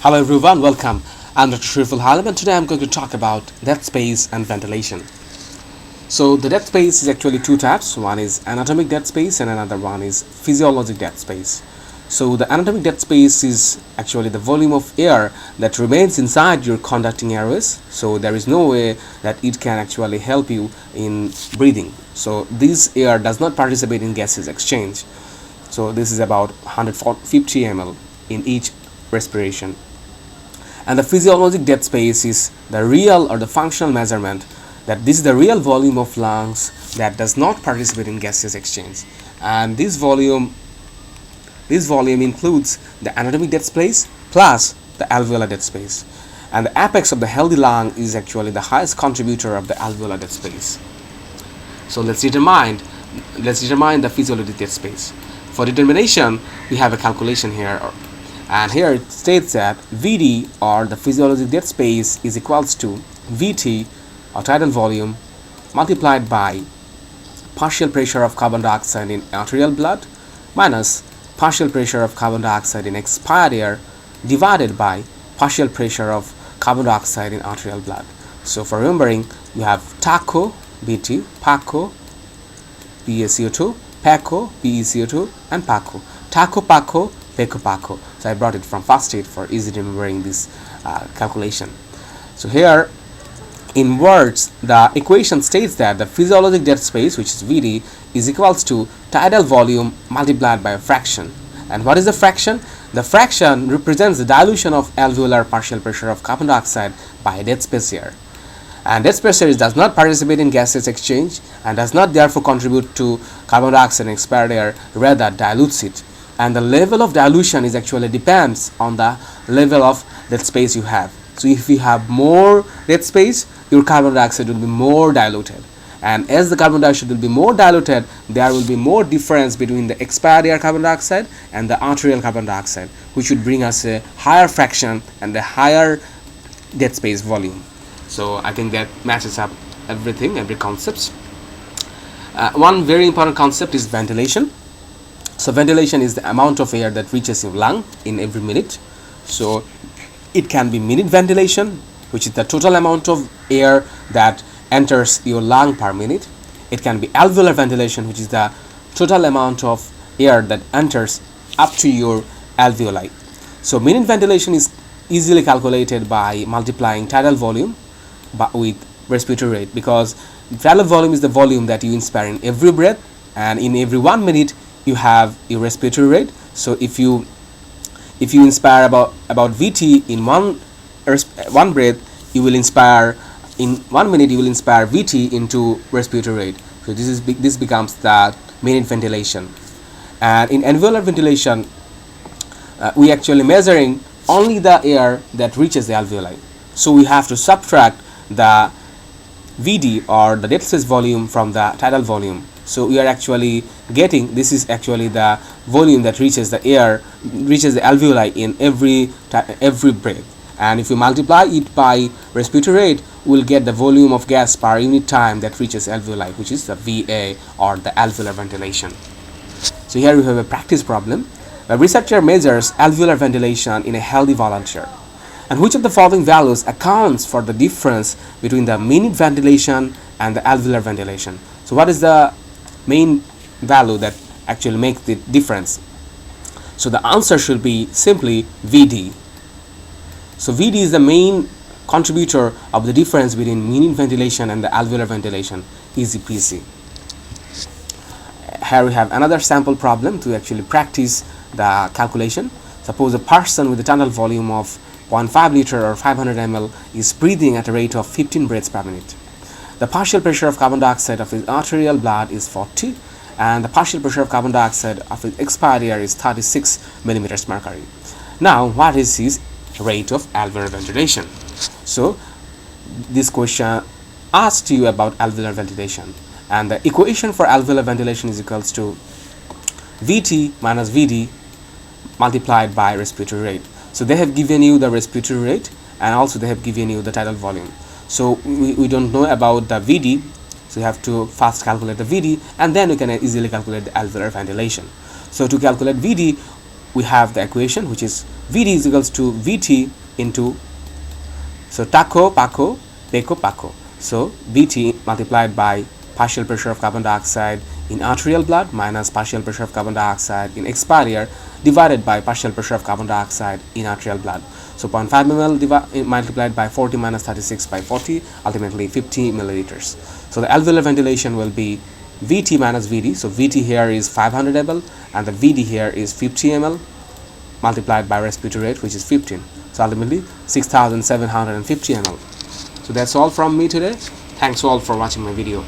Hello everyone, welcome. I'm Dr. Shriful Halim and today I'm going to talk about dead space and ventilation. So the dead space is actually two types. One is anatomic dead space and another one is physiologic dead space. So the anatomic dead space is actually the volume of air that remains inside your conducting airways. So there is no way that it can actually help you in breathing. So this air does not participate in gases exchange. So this is about 150 ml in each respiration. And the physiologic dead space is the real or the functional measurement that this is the real volume of lungs that does not participate in gaseous exchange. And this volume includes the anatomic dead space plus the alveolar dead space. And the apex of the healthy lung is actually the highest contributor of the alveolar dead space. So let's determine the physiologic dead space. For determination, we have a calculation here, and here it states that Vd, or the physiologic dead space, is equals to Vt, or tidal volume, multiplied by partial pressure of carbon dioxide in arterial blood minus partial pressure of carbon dioxide in expired air divided by partial pressure of carbon dioxide in arterial blood. So for remembering, you have TACO, Bt, PACO, PaCO2, PACO, PeCO2, and PACO. TACO, PACO, PACO, PACO. So I brought it from first aid for easy remembering this calculation. So here in words, the equation states that the physiologic dead space, which is Vd, is equals to tidal volume multiplied by a fraction. And what is the fraction? The fraction represents the dilution of alveolar partial pressure of carbon dioxide by dead space air. And dead space air does not participate in gaseous exchange and does not therefore contribute to carbon dioxide in expired air, rather dilutes it. And the level of dilution is actually depends on the level of dead space you have. So if you have more dead space, your carbon dioxide will be more diluted. And as the carbon dioxide will be more diluted, there will be more difference between the expired air carbon dioxide and the arterial carbon dioxide, which would bring us a higher fraction and a higher dead space volume. So I think that matches up every concept. One very important concept is ventilation. So ventilation is the amount of air that reaches your lung in every minute. So it can be minute ventilation, which is the total amount of air that enters your lung per minute. It can be alveolar ventilation, which is the total amount of air that enters up to your alveoli. So minute ventilation is easily calculated by multiplying tidal volume with respiratory rate, because tidal volume is the volume that you inspire in every breath, and in every 1 minute you have your respiratory rate. So if you inspire about Vt in one breath, you will inspire in 1 minute, you will inspire Vt into respiratory rate. So this becomes the minute ventilation. And in alveolar ventilation, we actually measuring only the air that reaches the alveoli. So we have to subtract the Vd, or the dead space volume, from the tidal volume. So we are actually getting, this is actually the volume that reaches the alveoli in every breath. And if we multiply it by respiratory rate, we'll get the volume of gas per unit time that reaches alveoli, which is the Va, or the alveolar ventilation. So here we have a practice problem. The researcher measures alveolar ventilation in a healthy volunteer. And which of the following values accounts for the difference between the minute ventilation and the alveolar ventilation? So what is the main value that actually makes the difference? So the answer should be simply Vd. So Vd is the main contributor of the difference between minute ventilation and the alveolar ventilation. Easy peasy. Here we have another sample problem to actually practice the calculation. Suppose a person with a tunnel volume of 0.5 liter or 500 ml is breathing at a rate of 15 breaths per minute. The partial pressure of carbon dioxide of his arterial blood is 40, and the partial pressure of carbon dioxide of his expired air is 36 millimeters mercury. Now, what is his rate of alveolar ventilation? So this question asked you about alveolar ventilation, and the equation for alveolar ventilation is equals to Vt minus Vd multiplied by respiratory rate. So they have given you the respiratory rate, and also they have given you the tidal volume. So we don't know about the Vd, so you have to first calculate the Vd, and then you can easily calculate the alveolar ventilation. So to calculate Vd, we have the equation, which is Vd is equals to Vt into, so taco, paco, peco, paco. So Vt multiplied by partial pressure of carbon dioxide in arterial blood minus partial pressure of carbon dioxide in expired divided by partial pressure of carbon dioxide in arterial blood. So 0.5 ml multiplied by 40 minus 36 by 40, ultimately 50 milliliters. So the alveolar ventilation will be Vt minus Vd. So Vt here is 500 ml and the Vd here is 50 ml multiplied by respiratory rate, which is 15. So ultimately 6750 ml. So that's all from me today. Thanks all for watching my video.